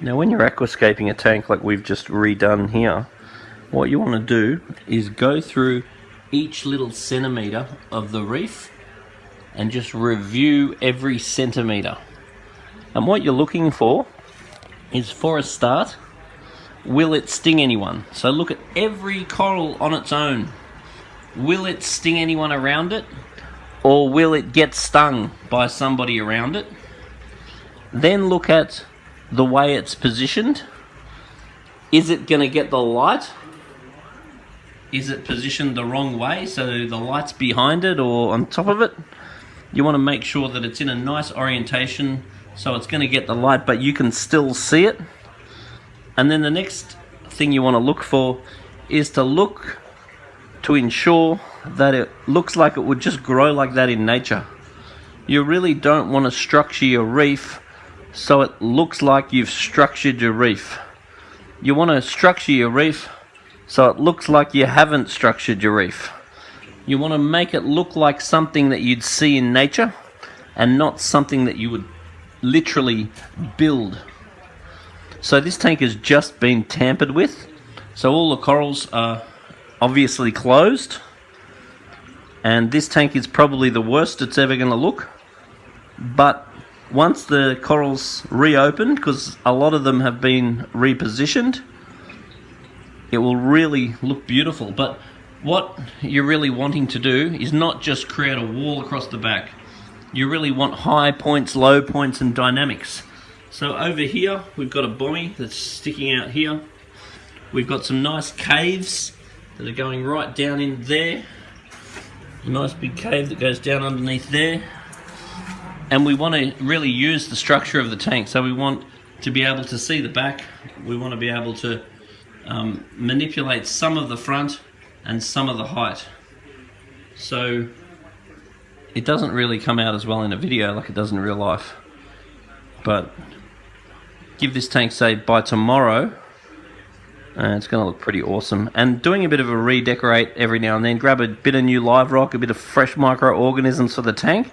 Now when you're aquascaping a tank like we've just redone here, what you want to do is go through each little centimetre of the reef and just review every centimetre. And what you're looking for is, for a start, will it sting anyone? So look at every coral on its own. Will it sting anyone around it? Or will it get stung by somebody around it? Then look at the way it's positioned. Is it going to get the light? Is it positioned the wrong way so the light's behind it or on top of it? You want to make sure that it's in a nice orientation so it's going to get the light but you can still see it. And then the next thing you want to look for is to ensure that it looks like it would just grow like that in nature. You really don't want to structure your reef so it looks like you've structured your reef. You want to structure your reef so it looks like you haven't structured your reef. You want to make it look like something that you'd see in nature and not something that you would literally build. So this tank has just been tampered with. So all the corals are obviously closed. And this tank is probably the worst it's ever going to look. But once the corals reopen, because a lot of them have been repositioned, it will really look beautiful. But what you're really wanting to do is not just create a wall across the back. You really want high points, low points, and dynamics. So over here, we've got a bommy that's sticking out here. We've got some nice caves that are going right down in there. A nice big cave that goes down underneath there. And we want to really use the structure of the tank. So we want to be able to see the back. We want to be able to manipulate some of the front and some of the height. So it doesn't really come out as well in a video like it does in real life. But give this tank, say, by tomorrow, and it's going to look pretty awesome. And doing a bit of a redecorate every now and then, grab a bit of new live rock, a bit of fresh microorganisms for the tank.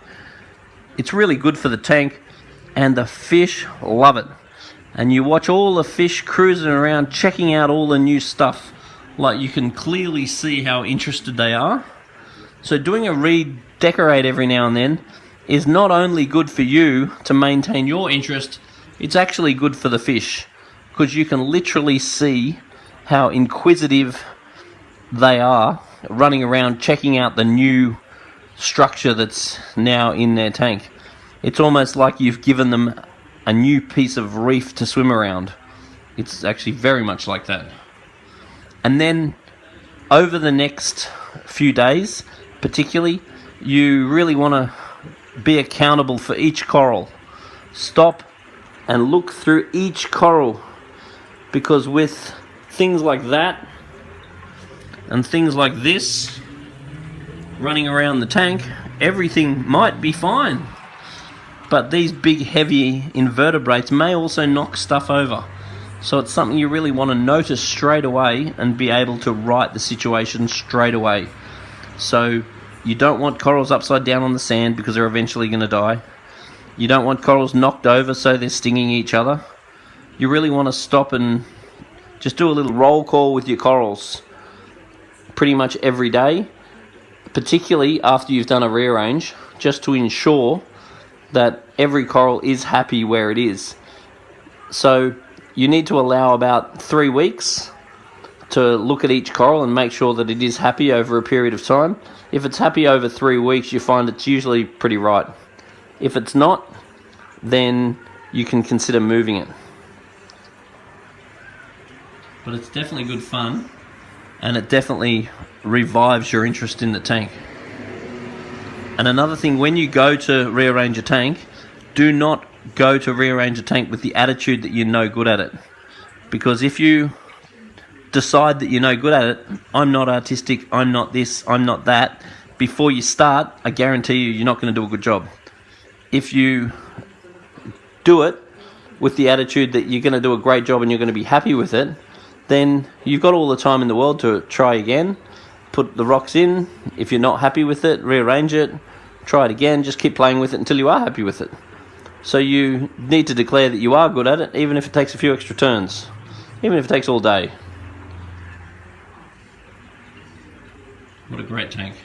It's really good for the tank, and the fish love it. And you watch all the fish cruising around, checking out all the new stuff. Like, you can clearly see how interested they are. So doing a redecorate every now and then is not only good for you to maintain your interest, it's actually good for the fish, because you can literally see how inquisitive they are, running around checking out the new structure that's now in their tank. It's almost like you've given them a new piece of reef to swim around. It's actually very much like that. And then over the next few days, particularly, you really want to be accountable for each coral. Stop and look through each coral, because with things like that and things like this running around the tank, everything might be fine, but these big heavy invertebrates may also knock stuff over. So it's something you really want to notice straight away and be able to right the situation straight away. So you don't want corals upside down on the sand because they're eventually going to die. You don't want corals knocked over so they're stinging each other. You really want to stop and just do a little roll call with your corals pretty much every day, particularly after you've done a rearrange, just to ensure that every coral is happy where it is. So you need to allow about 3 weeks to look at each coral and make sure that it is happy over a period of time. If it's happy over 3 weeks, you find it's usually pretty right. If it's not, then you can consider moving it. But it's definitely good fun, and it definitely revives your interest in the tank. And another thing, when you go to rearrange a tank, do not go to rearrange a tank with the attitude that you're no good at it. Because if you decide that you're no good at it, I'm not artistic, I'm not this, I'm not that, before you start, I guarantee you're not going to do a good job. If you do it with the attitude that you're going to do a great job and you're going to be happy with it, then you've got all the time in the world to try again, put the rocks in. If you're not happy with it, rearrange it, try it again, just keep playing with it until you are happy with it. So you need to declare that you are good at it, even if it takes a few extra turns, even if it takes all day. What a great tank.